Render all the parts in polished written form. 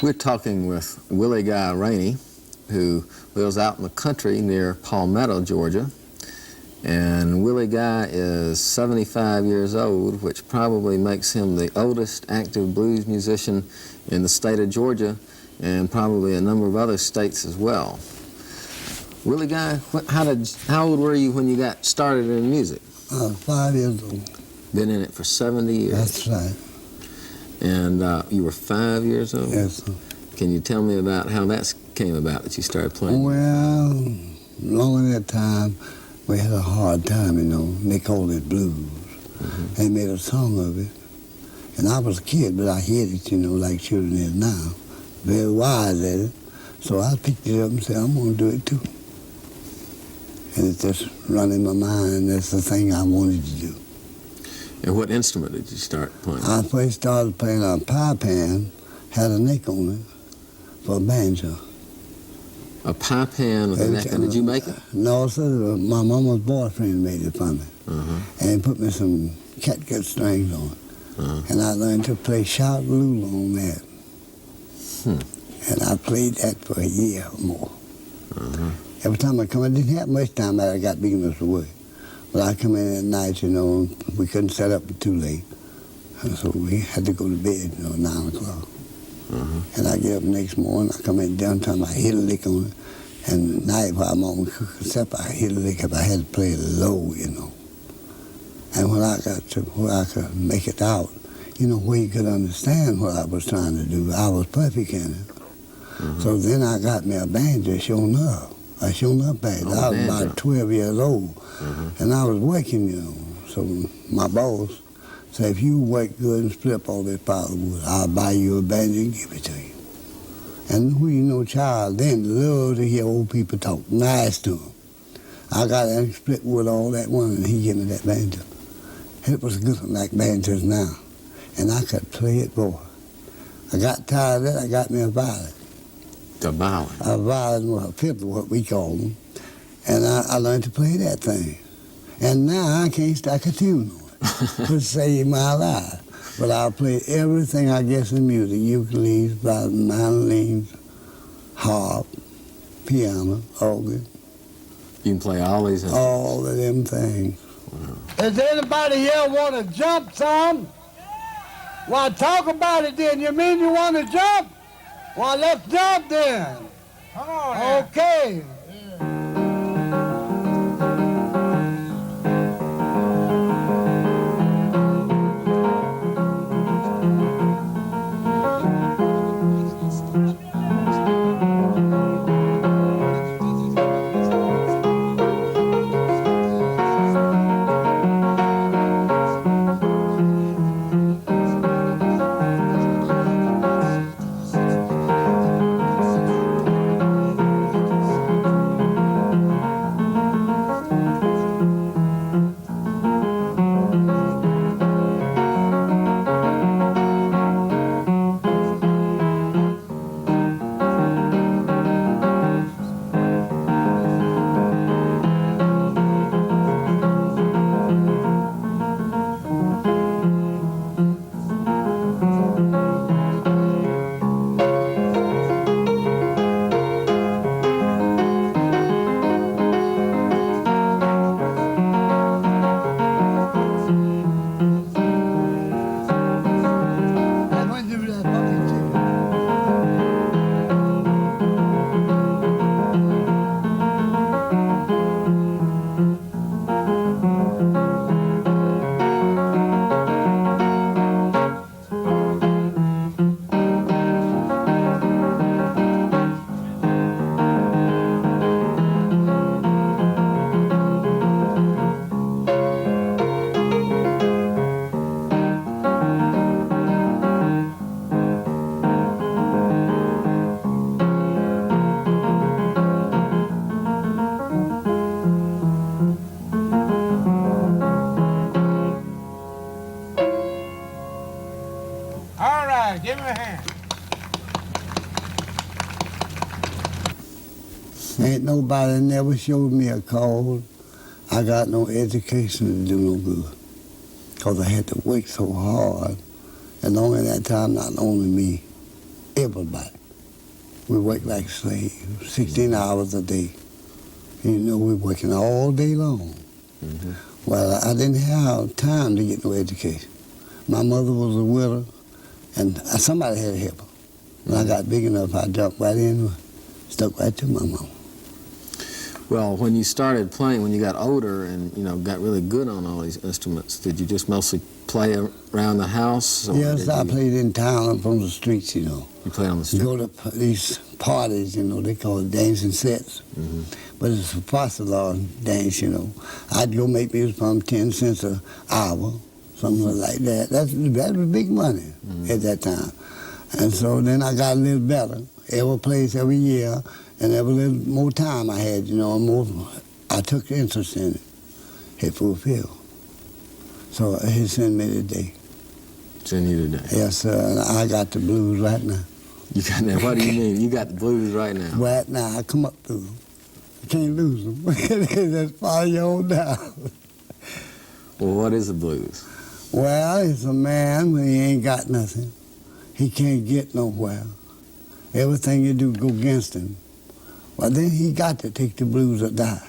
We're talking with Willie Guy Rainey, who lives out in the country near Palmetto, Georgia. And Willie Guy is 75 years old, which probably makes him the oldest active blues musician in the state of Georgia and probably a number of other states as well. Willie Guy, how old were you when you got started in music? 5 years old. Been in it for 70 years? That's right. And you were 5 years old? Yes, sir. Can you tell me about how that came about, that you started playing? Well, long in that time, we had a hard time, you know. They called it blues. Mm-hmm. They made a song of it. And I was a kid, but I hit it, you know, like children is now. Very wise at it. So I picked it up and said, I'm going to do it too. And it just run in my mind. That's the thing I wanted to do. And what instrument did you start playing? I first started playing a pie pan, had a neck on it, for a banjo. A pie pan with a neck? Did you make it? No, sir. My mama's boyfriend made it for me. And put me some catgut strings on it. And I learned to play shout lulu on that. And I played that for a year or more. Every time I come, I didn't have much time after I got big enough to work. But I come in at night, you know, we couldn't set up too late. And so we had to go to bed, you know, 9 o'clock. And I get up next morning, I come in downtown, I hit a lick on it. And at night while I'm on cooking supper, I hit a lick if I had to play it low, you know. And when I got to where I could make it out, you know, where you could understand what I was trying to do, I was perfect in it. So then I got me a banjo, sure enough. I sure enough back. I was about 12 years old. And I was working, you know. So my boss said, if you work good and split up all this pile of wood, I'll buy you a banjo and give it to you. And who you know, child then loved to hear old people talk nice to them. I got that split wood all that one, and he gave me that banjo. It was a good one, like banjos now. And I could play it, boy. I got tired of it, I got me a violin. The violin? A violin was a fiddle, what we call them. And I learned to play that thing. And now I can't strike a tune on it to save my life. But I'll play everything, I guess, in music. Ukuleles, mandolins, harp, piano, organ. You can play all these instruments? All of them things. Wow. Does anybody here want to jump some? Well, talk about it then. You mean you want to jump? Well, let's jump then. Come on now. Okay. Give him a hand. Ain't nobody never showed me a cause. I got no education to do no good. Because I had to work so hard. And only that time, not only me, everybody. We worked like slaves, 16 hours a day. You know, we working all day long. Mm-hmm. Well, I didn't have time to get no education. My mother was a widow, and somebody had to help her. When I got big enough, I jumped right in, stuck right to my mom. Well, when you started playing, when you got older and, you know, got really good on all these instruments, did you just mostly play around the house? Or Yes, I played in town and from the streets, you know. You played on the street? You go to these parties, you know, they call it dancing sets. Mm-hmm. But it's a possible dance, you know. I'd go make music from 10 cents an hour, something like that. That was big money at that time. And so then I got a little better. Every place, every year, and every little more time I had, you know, more, I took interest in it. It fulfilled. So he sent me today. Send you today? Yes, sir, and I got the blues right now. You got that? What do you mean? You got the blues right now? Right now, I come up through them. You can't lose them. Just follow you on down. Well, what is the blues? Well, it's a man when he ain't got nothing. He can't get nowhere. Everything you do go against him. Well, then he got to take the blues or die.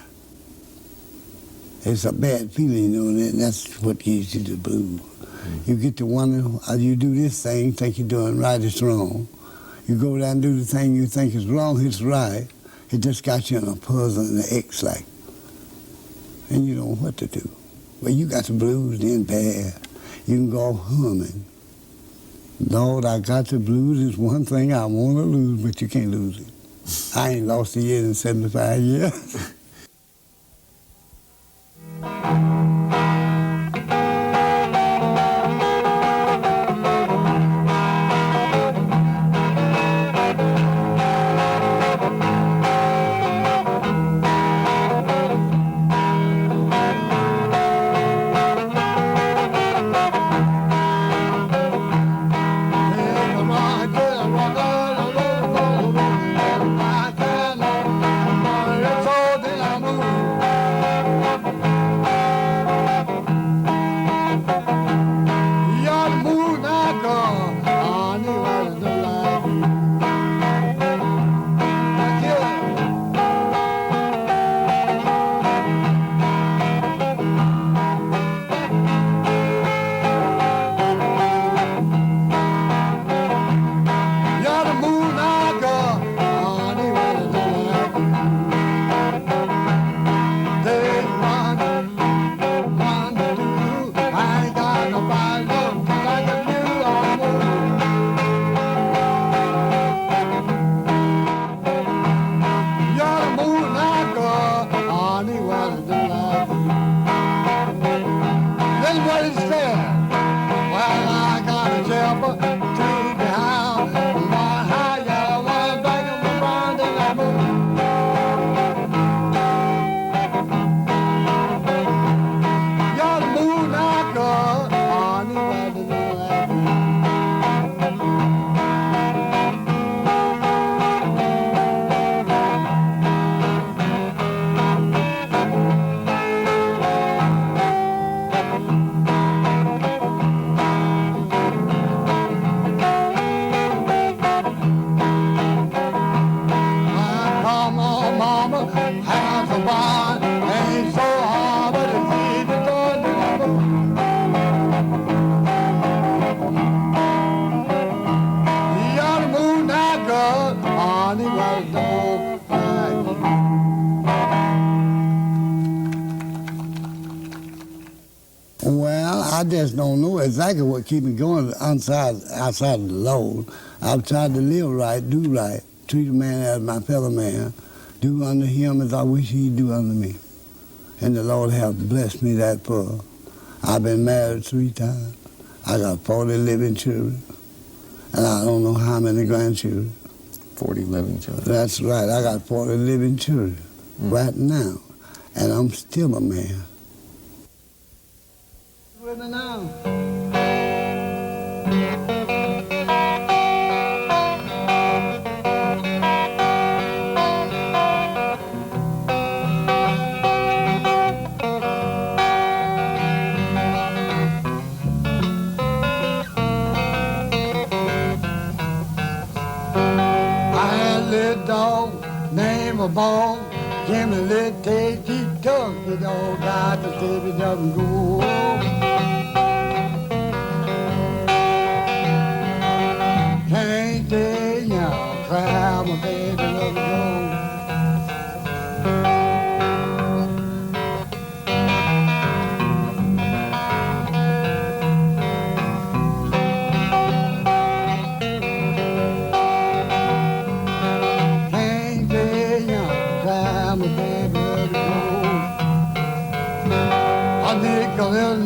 It's a bad feeling, you know, and that's what gives you the blues. Mm-hmm. You get to wonder, you do this thing, think you're doing right, it's wrong. You go down and do the thing you think is wrong, it's right. It just got you in a puzzle and an X like. And you don't know what to do. Well, you got the blues, then bad. You can go humming. Lord, I got the blues. It's one thing I want to lose, but you can't lose it. I ain't lost a year in 75 years. I just don't know exactly what keep me going outside of the Lord. I've tried to live right, do right, treat a man as my fellow man, do unto him as I wish he'd do unto me. And the Lord has blessed me that far. I've been married 3 times. I got 40 living children, and I don't know how many grandchildren. 40 living children. That's right. I got 40 living children right now, and I'm still a man. With me now. Dog, name a ball, give me a little taste, he took it all, got to save it doesn't go. Can't stay young, cry my baby, let it go.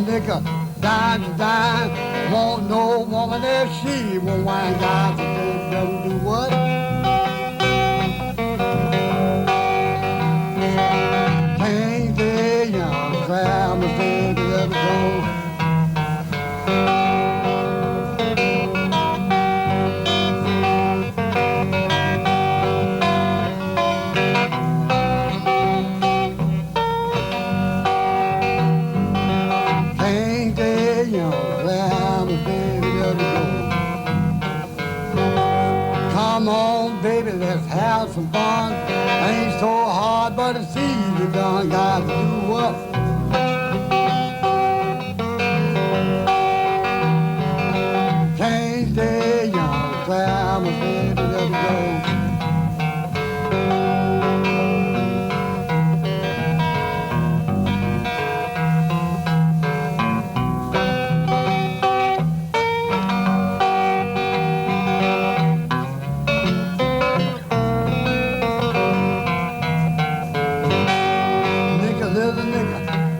Nickel, dime to dime, won't no woman if she won't wind out the day, doesn't do what? Can't stay young, cry my baby, let it go. Come on, baby, let's have some fun. Ain't so hard, but it's easy done. Got to do what? Can't stay young, cry my baby, let it go.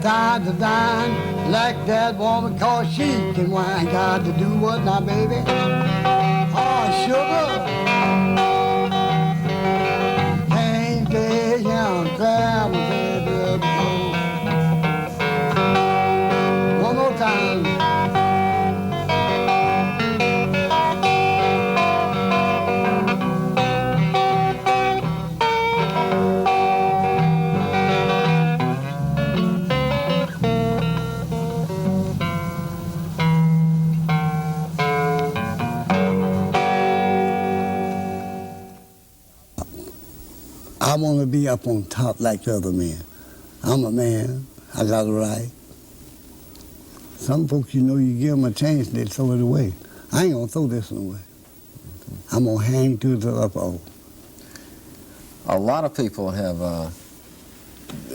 Dime to dime, like that woman, cause she can wine. Got to do what now, baby? Oh, sugar. Can't stay young, cry my baby, let me go. One more time. I want to be up on top like the other men. I'm a man. I got a right. Some folks, you know, you give them a chance, they throw it away. I ain't going to throw this one away. I'm going to hang to the upper. A lot of people have,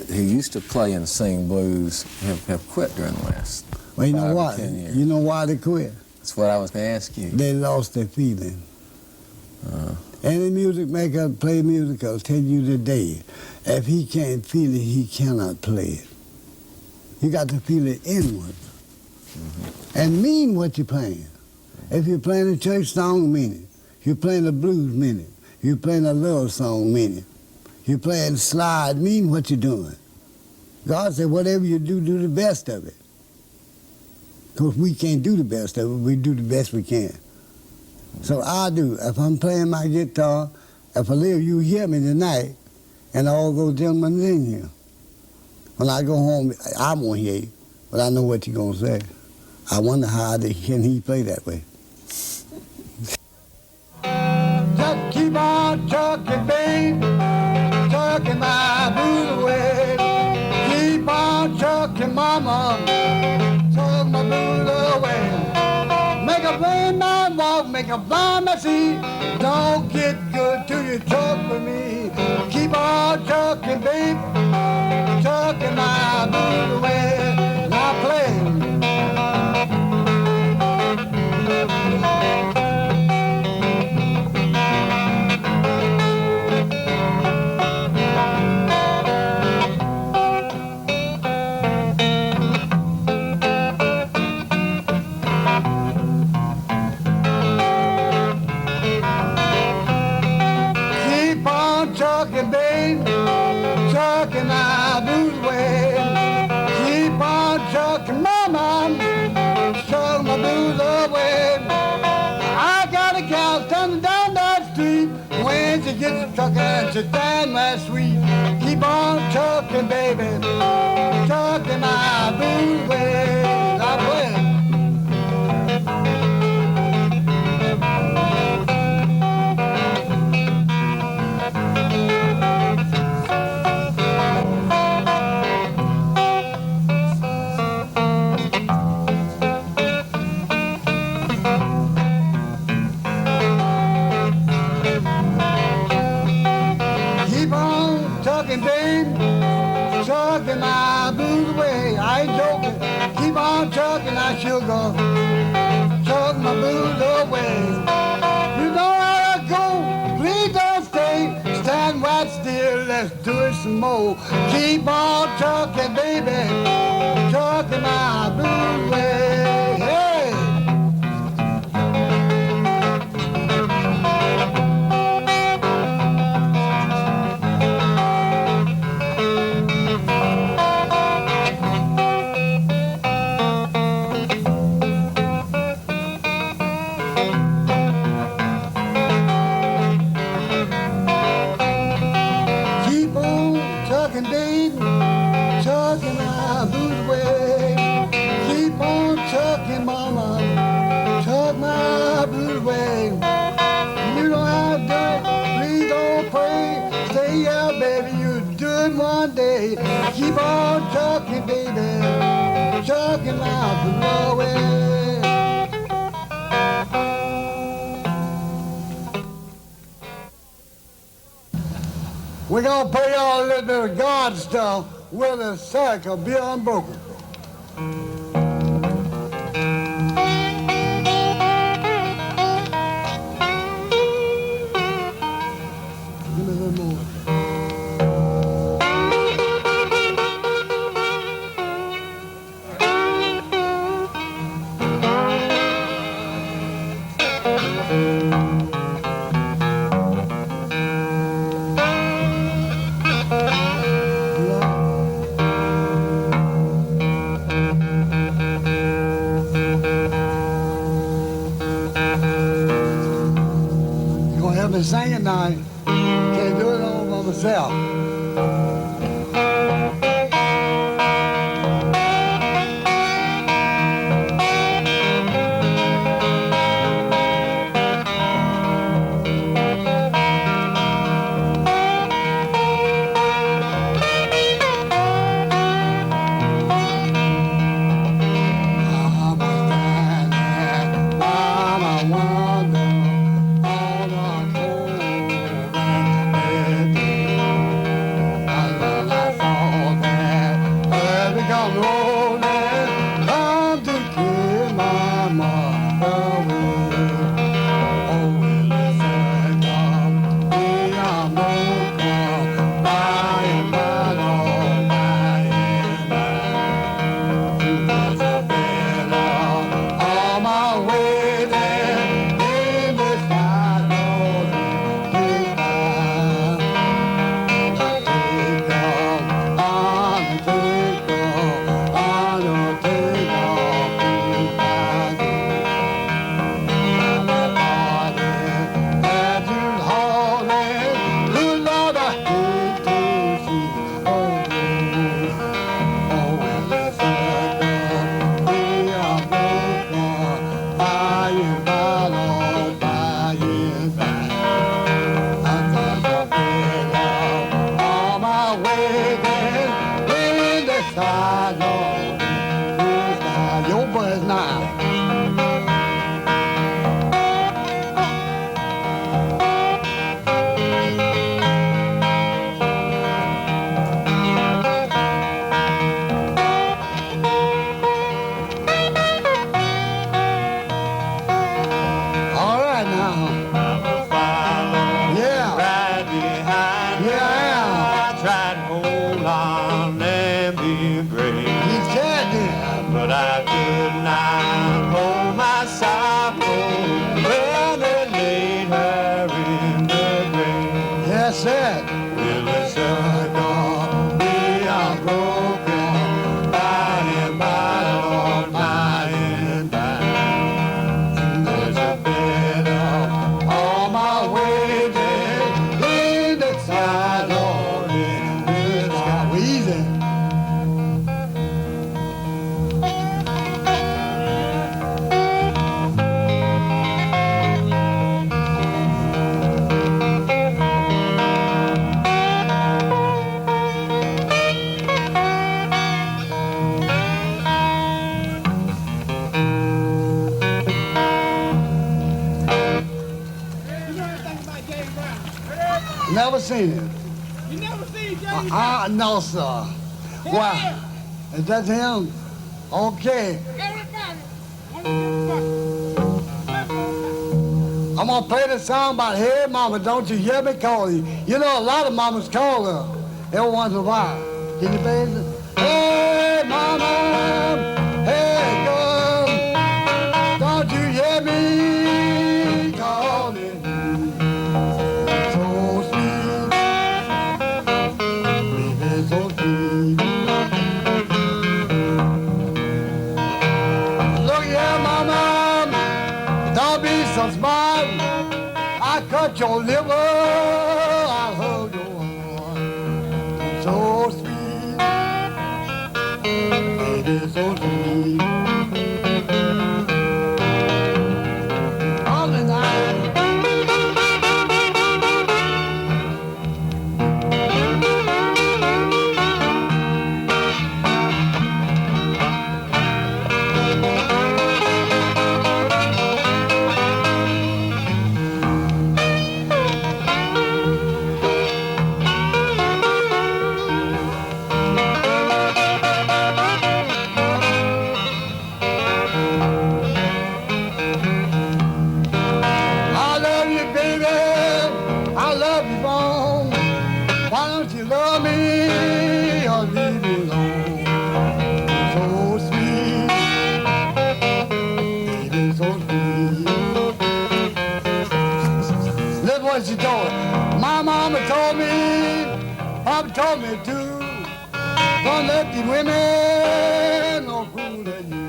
who used to play and sing blues, have quit during the last well, you know 5 why? or 10 years. You know why they quit? That's what I was going to ask you. They lost their feeling. Any music maker play music will tell you today, if he can't feel it, he cannot play it. You got to feel it inward. And mean what you're playing. If you're playing a church song, mean it. If you're playing a blues, mean it. You playing a love song, meaning. You playing slide, mean what you're doing. God said, whatever you do, do the best of it. Because we can't do the best of it, we do the best we can. So I do. If I'm playing my guitar, if I live, you hear me tonight, and all those gentlemen in here. When I go home, I won't hear you, but I know what you're going to say. I wonder how can he play that way. Just keep on trucking, babe, trucking my blues away. Keep on trucking, mama, truck my blues away. Make a blind man walk, make a blind man see. Don't get good till you truck with me. Keep on trucking, babe, trucking my blues away. Now play. Trucking, babe, trucking my blues away. Keep on trucking, mama, truck my blues away. I got a gal standing down that street. When she gets trucking, she's damn right sweet. Keep on trucking, baby, trucking my blues away. I play. Trucking my blues away, I ain't joking. Keep on trucking, I sugar. Truck my blues away. You know how I go, please don't stay. Stand right still, let's do it some more. Keep on trucking, baby. Trucking my blues away. Hey! One day, keep on trucking, baby, trucking my blues away. We're gonna play y'all a little bit of God stuff with a circle, be unbroken. Give me a little more. Singing now, can't do it all by myself. seen him. You never seen Jerry? No, sir. Why? Is that him? Okay. I'm gonna play the song about "Hey Mama, don't you hear me calling?" You know, a lot of mamas call her every once in a while. Can you play it? Hey Mama, hey girl, don't you hear me calling? So sweet, baby, so sweet. Look here, Mama, don't be so smart. I cut your liver, I hug your heart. So sweet, baby, so sweet. All the night. I love you, baby. I love you, wrong. Why don't you love me or leave me alone? So sweet, baby, so sweet. Listen what she told me. My mama told me, Papa told me too. Don't let these women no fool at you.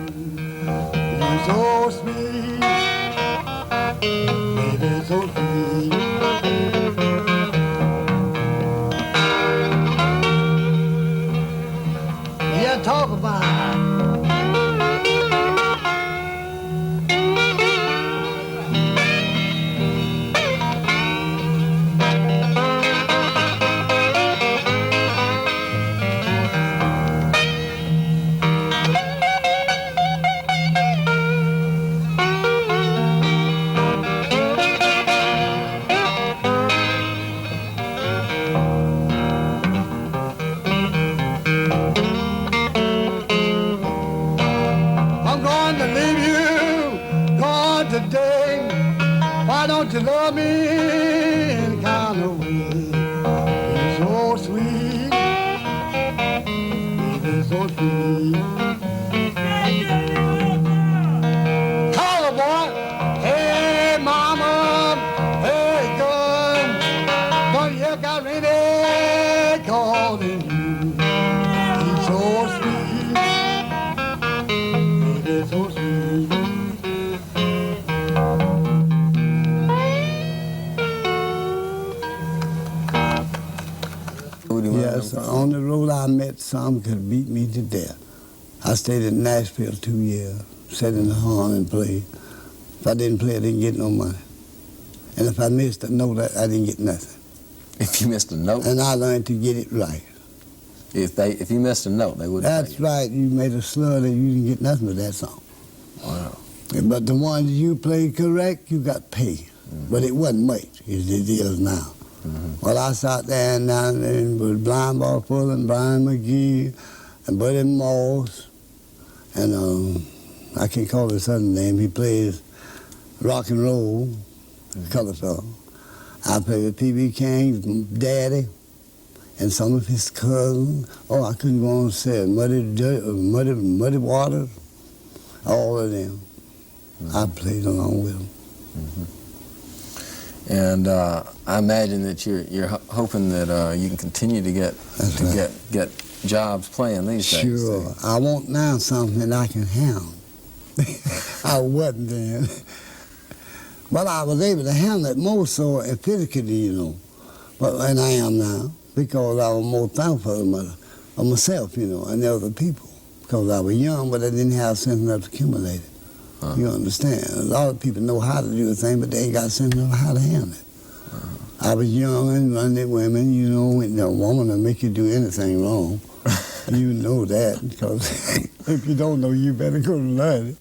You're so sweet, baby, so sweet. Yeah, talk about it. I'm going to leave you, gone today. Why don't you love me in kind of way? You're so sweet, baby, so sweet. Call her, boy. Hey, mama, hey, girl. Don't you hear Guy Rainey calling you? He's so sweet, baby, so sweet. Yes, on the road I met some could beat me to death. I stayed in Nashville 2 years, sat in the horn and played. If I didn't play, I didn't get no money. And if I missed a note, I didn't get nothing. If you missed a note, And I learned to get it right. if you missed a note, they wouldn't. That's right. You made a slur that you didn't get nothing with that song. Wow. But the ones you played correct, you got paid. But it wasn't much as it is now. Well, I sat there and down there with Blind Ball Fulton, Brian McGee, and Buddy Moss, and I can't call his other name. He plays rock and roll, color fellow. I played with P.B. King's daddy and some of his cousins. Oh, I couldn't go on and say Muddy Waters, all of them. I played along with them. And I imagine that you're hoping that you can continue to get get jobs playing these days. Sure. I want now something I can handle. I wasn't then. But I was able to handle it more so physically, you know. And I am now, because I was more thankful of myself, you know, and the other people. Because I was young, but I didn't have sense enough to accumulate it. You understand? A lot of people know how to do a thing, but they ain't got sense enough how to handle it. I was young and running women, you know, and a woman will make you do anything wrong. You know that, because if you don't know, you better go to learn it.